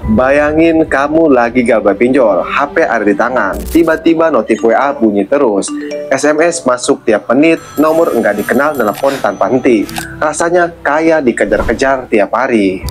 Bayangin kamu lagi galbay pinjol, HP ada di tangan, tiba-tiba notif WA bunyi terus, SMS masuk tiap menit, nomor enggak dikenal telepon tanpa henti. Rasanya kayak dikejar-kejar tiap hari.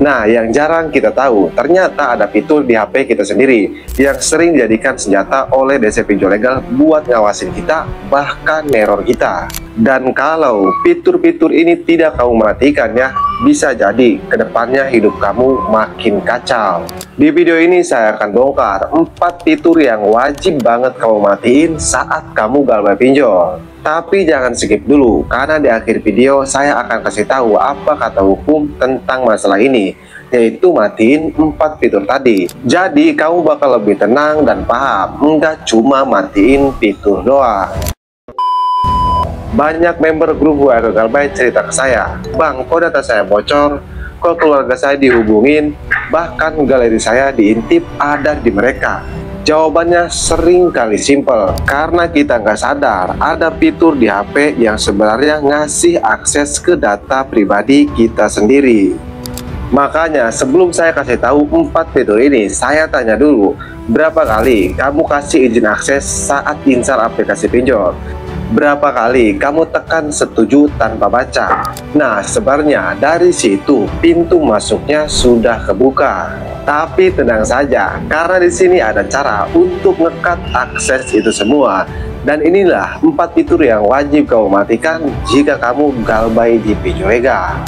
Nah, yang jarang kita tahu, ternyata ada fitur di HP kita sendiri yang sering dijadikan senjata oleh DC pinjol legal buat ngawasin kita, bahkan neror kita. Dan kalau fitur-fitur ini tidak kamu matikan ya, bisa jadi kedepannya hidup kamu makin kacau. Di video ini saya akan bongkar 4 fitur yang wajib banget kamu matiin saat kamu galbay pinjol. Tapi jangan skip dulu, karena di akhir video saya akan kasih tahu apa kata hukum tentang masalah ini, yaitu matiin 4 fitur tadi. Jadi kamu bakal lebih tenang dan paham, enggak cuma matiin fitur doang. Banyak member grup WA galbay cerita ke saya, "Bang, kok data saya bocor, kok keluarga saya dihubungin, bahkan galeri saya diintip ada di mereka." Jawabannya sering kali simpel, karena kita nggak sadar ada fitur di HP yang sebenarnya ngasih akses ke data pribadi kita sendiri. Makanya sebelum saya kasih tahu 4 fitur ini, saya tanya dulu, berapa kali kamu kasih izin akses saat install aplikasi pinjol? Berapa kali kamu tekan setuju tanpa baca? Nah, sebenarnya dari situ pintu masuknya sudah kebuka. Tapi tenang saja, karena di sini ada cara untuk ngekat akses itu semua. Dan inilah 4 fitur yang wajib kamu matikan jika kamu galbay di pinjol legal.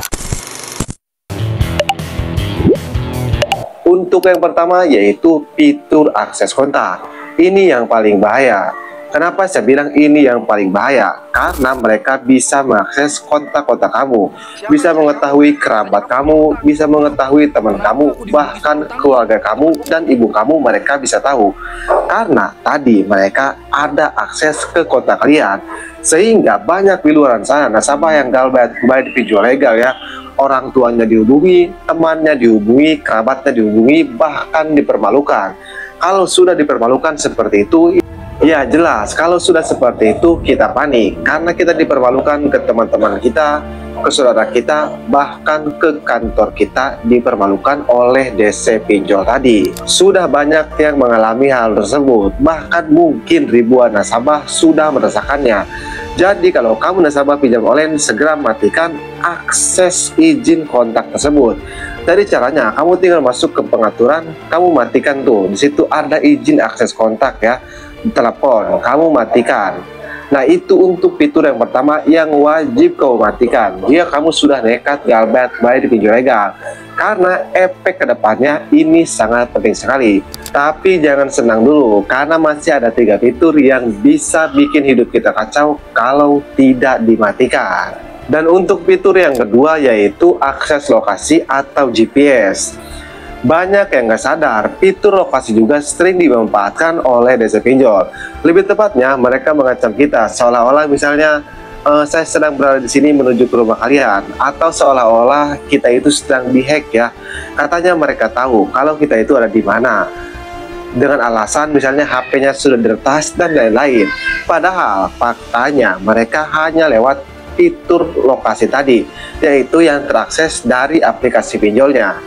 Untuk yang pertama yaitu fitur akses kontak. Ini yang paling bahaya. Kenapa saya bilang ini yang paling bahaya? Karena mereka bisa mengakses kontak-kontak kamu, bisa mengetahui kerabat kamu, bisa mengetahui teman kamu, bahkan keluarga kamu dan ibu kamu mereka bisa tahu. Karena tadi mereka ada akses ke kontak kalian. Sehingga banyak di luar sana nasabah yang galbay di pinjol legal ya, orang tuanya dihubungi, temannya dihubungi, kerabatnya dihubungi, bahkan dipermalukan. Kalau sudah dipermalukan seperti itu, ya jelas, kalau sudah seperti itu kita panik, karena kita dipermalukan ke teman-teman kita, ke saudara kita, bahkan ke kantor kita dipermalukan oleh DC pinjol tadi. Sudah banyak yang mengalami hal tersebut, bahkan mungkin ribuan nasabah sudah merasakannya. Jadi kalau kamu nasabah pinjam online, segera matikan akses izin kontak tersebut. Dari caranya, kamu tinggal masuk ke pengaturan, kamu matikan tuh, di situ ada izin akses kontak ya, telepon, kamu matikan. Nah, itu untuk fitur yang pertama yang wajib kamu matikan jika kamu sudah nekat galbay di pinjol legal. Karena efek kedepannya ini sangat penting sekali. Tapi jangan senang dulu, karena masih ada 3 fitur yang bisa bikin hidup kita kacau kalau tidak dimatikan. Dan untuk fitur yang kedua yaitu akses lokasi atau GPS. Banyak yang nggak sadar, fitur lokasi juga sering dimanfaatkan oleh DC pinjol. Lebih tepatnya, mereka mengancam kita seolah-olah misalnya saya sedang berada di sini menuju ke rumah kalian, atau seolah-olah kita itu sedang dihack ya. Katanya mereka tahu kalau kita itu ada di mana, dengan alasan misalnya HP-nya sudah diretas dan lain-lain. Padahal faktanya mereka hanya lewat fitur lokasi tadi, yaitu yang terakses dari aplikasi pinjolnya.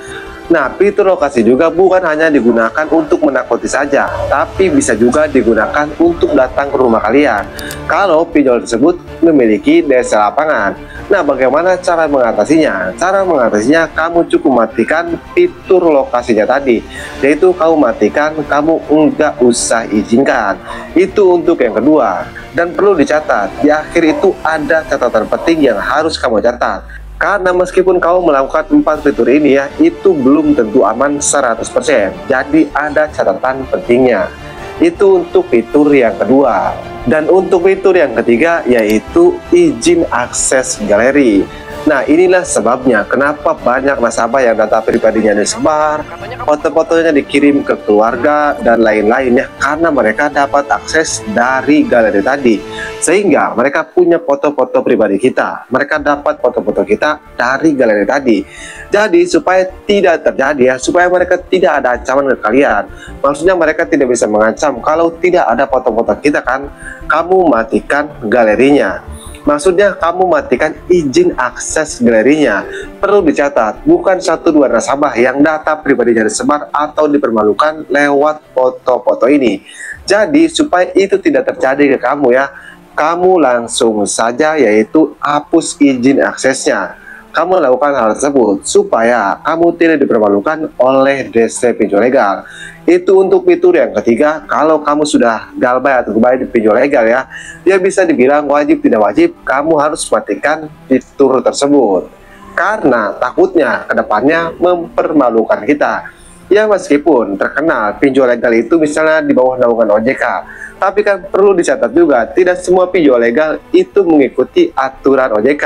Nah, fitur lokasi juga bukan hanya digunakan untuk menakuti saja, tapi bisa juga digunakan untuk datang ke rumah kalian kalau pinjol tersebut memiliki desa lapangan. Nah, bagaimana cara mengatasinya? Cara mengatasinya, kamu cukup matikan fitur lokasinya tadi, yaitu kamu matikan, kamu enggak usah izinkan. Itu untuk yang kedua. Dan perlu dicatat, di akhir itu ada catatan penting yang harus kamu catat. Karena meskipun kamu melakukan 4 fitur ini ya, itu belum tentu aman 100%. Jadi ada catatan pentingnya. Itu untuk fitur yang kedua. Dan untuk fitur yang ketiga yaitu izin akses galeri. Nah, inilah sebabnya kenapa banyak nasabah yang data pribadinya disebar, foto-fotonya dikirim ke keluarga dan lain-lainnya, karena mereka dapat akses dari galeri tadi. Sehingga mereka punya foto-foto pribadi kita, mereka dapat foto-foto kita dari galeri tadi. Jadi supaya tidak terjadi ya, supaya mereka tidak ada ancaman ke kalian, maksudnya mereka tidak bisa mengancam kalau tidak ada foto-foto kita kan, kamu matikan galerinya. Maksudnya kamu matikan izin akses galerinya. Perlu dicatat, bukan 1-2 nasabah yang data pribadinya disebar atau dipermalukan lewat foto-foto ini. Jadi supaya itu tidak terjadi ke kamu ya, kamu langsung saja yaitu hapus izin aksesnya. Kamu lakukan hal tersebut supaya kamu tidak dipermalukan oleh DC pinjol legal. Itu untuk fitur yang ketiga. Kalau kamu sudah galbay atau galbay di pinjol legal ya, dia bisa dibilang wajib tidak wajib, kamu harus matikan fitur tersebut. Karena takutnya kedepannya mempermalukan kita. Ya meskipun terkenal pinjol legal itu misalnya di bawah naungan OJK, tapi kan perlu dicatat juga, tidak semua pinjol legal itu mengikuti aturan OJK.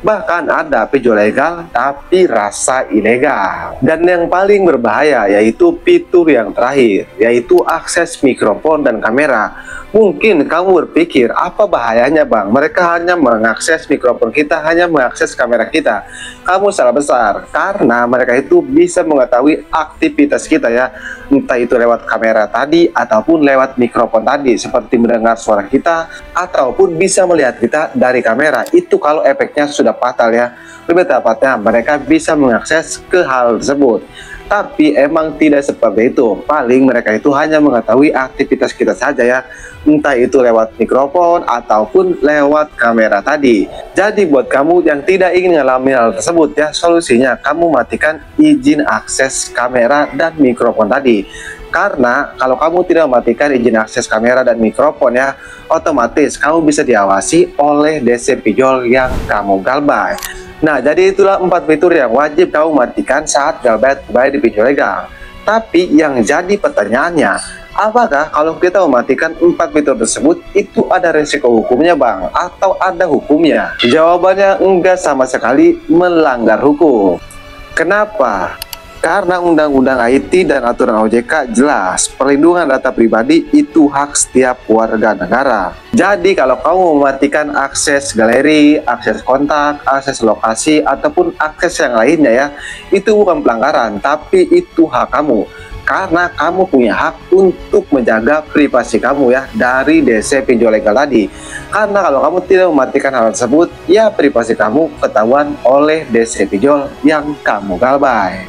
Bahkan ada pinjol legal tapi rasa ilegal. Dan yang paling berbahaya yaitu fitur yang terakhir, yaitu akses mikrofon dan kamera. Mungkin kamu berpikir, apa bahayanya bang? Mereka hanya mengakses mikrofon kita, hanya mengakses kamera kita. Kamu salah besar, karena mereka itu bisa mengetahui aktivitas kita ya. Entah itu lewat kamera tadi, ataupun lewat mikrofon tadi, seperti mendengar suara kita, ataupun bisa melihat kita dari kamera. Itu kalau efeknya sudah fatal ya. Lebih tepatnya, mereka bisa mengakses ke hal tersebut. Tapi emang tidak seperti itu. Paling mereka itu hanya mengetahui aktivitas kita saja ya, entah itu lewat mikrofon ataupun lewat kamera tadi. Jadi buat kamu yang tidak ingin mengalami hal tersebut ya, solusinya kamu matikan izin akses kamera dan mikrofon tadi. Karena kalau kamu tidak mematikan izin akses kamera dan mikrofon ya, otomatis kamu bisa diawasi oleh DC pinjol yang kamu galbay. Nah, jadi itulah 4 fitur yang wajib kamu matikan saat galbay di pinjol legal. Tapi yang jadi pertanyaannya, apakah kalau kita mematikan 4 fitur tersebut itu ada resiko hukumnya bang? Atau ada hukumnya? Jawabannya enggak sama sekali melanggar hukum. Kenapa? Karena Undang-Undang IT dan aturan OJK jelas, perlindungan data pribadi itu hak setiap warga negara. Jadi kalau kamu mematikan akses galeri, akses kontak, akses lokasi, ataupun akses yang lainnya ya, itu bukan pelanggaran, tapi itu hak kamu. Karena kamu punya hak untuk menjaga privasi kamu ya dari DC pinjol legal tadi. Karena kalau kamu tidak mematikan hal tersebut, ya privasi kamu ketahuan oleh DC pinjol yang kamu galbay.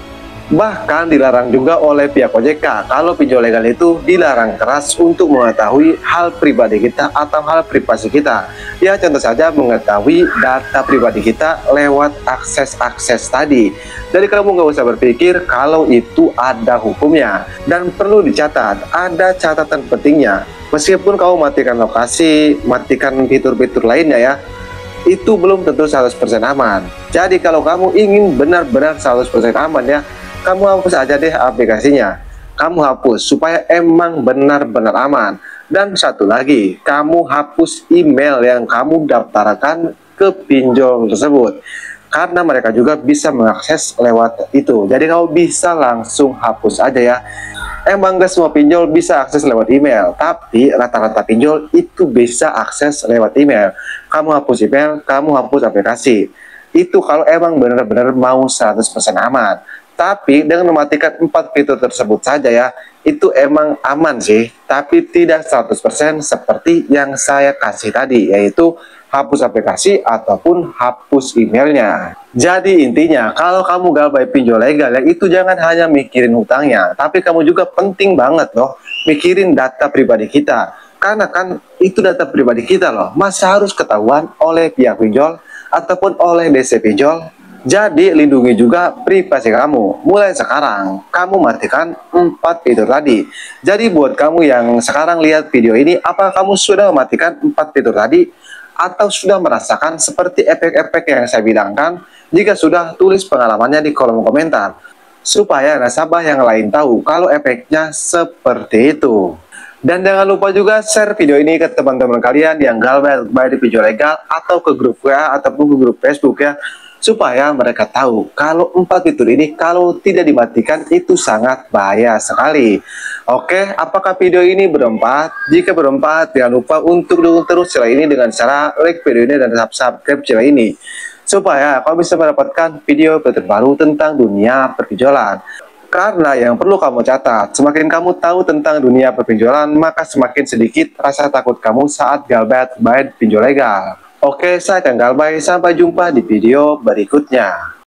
Bahkan dilarang juga oleh pihak OJK kalau pinjol legal itu dilarang keras untuk mengetahui hal pribadi kita atau hal privasi kita. Ya contoh saja mengetahui data pribadi kita lewat akses-akses tadi. Jadi kamu nggak usah berpikir kalau itu ada hukumnya. Dan perlu dicatat, ada catatan pentingnya. Meskipun kamu matikan lokasi, matikan fitur-fitur lainnya ya, itu belum tentu 100% aman. Jadi kalau kamu ingin benar-benar 100% aman ya, kamu hapus aja deh aplikasinya. Kamu hapus supaya emang benar-benar aman. Dan satu lagi, kamu hapus email yang kamu daftarkan ke pinjol tersebut. Karena mereka juga bisa mengakses lewat itu. Jadi kamu bisa langsung hapus aja ya. Emang gak semua pinjol bisa akses lewat email, tapi rata-rata pinjol itu bisa akses lewat email. Kamu hapus email, kamu hapus aplikasi. Itu kalau emang benar-benar mau 100% aman. Tapi dengan mematikan 4 fitur tersebut saja ya, itu emang aman sih, tapi tidak 100% seperti yang saya kasih tadi, yaitu hapus aplikasi ataupun hapus emailnya. Jadi intinya, kalau kamu galbay pinjol legal ya, itu jangan hanya mikirin hutangnya, tapi kamu juga penting banget loh, mikirin data pribadi kita. Karena kan itu data pribadi kita loh, masa harus ketahuan oleh pihak pinjol ataupun oleh DC pinjol. Jadi lindungi juga privasi kamu. Mulai sekarang kamu matikan 4 fitur tadi. Jadi buat kamu yang sekarang lihat video ini, apa kamu sudah mematikan 4 fitur tadi? Atau sudah merasakan seperti efek-efek yang saya bilangkan? Jika sudah, tulis pengalamannya di kolom komentar, supaya nasabah yang lain tahu kalau efeknya seperti itu. Dan jangan lupa juga share video ini ke teman-teman kalian yang galbay di pinjol legal, atau ke grup WA ataupun ke grup Facebook ya, supaya mereka tahu kalau 4 fitur ini kalau tidak dimatikan itu sangat bahaya sekali. Oke, apakah video ini bermanfaat? Jika bermanfaat, jangan lupa untuk dukung terus channel ini dengan cara like video ini dan subscribe channel ini, supaya kamu bisa mendapatkan video terbaru tentang dunia perpinjolan. Karena yang perlu kamu catat, semakin kamu tahu tentang dunia perpinjolan, maka semakin sedikit rasa takut kamu saat galbay pinjol legal. Oke, saya Kang Galbay. Sampai jumpa di video berikutnya.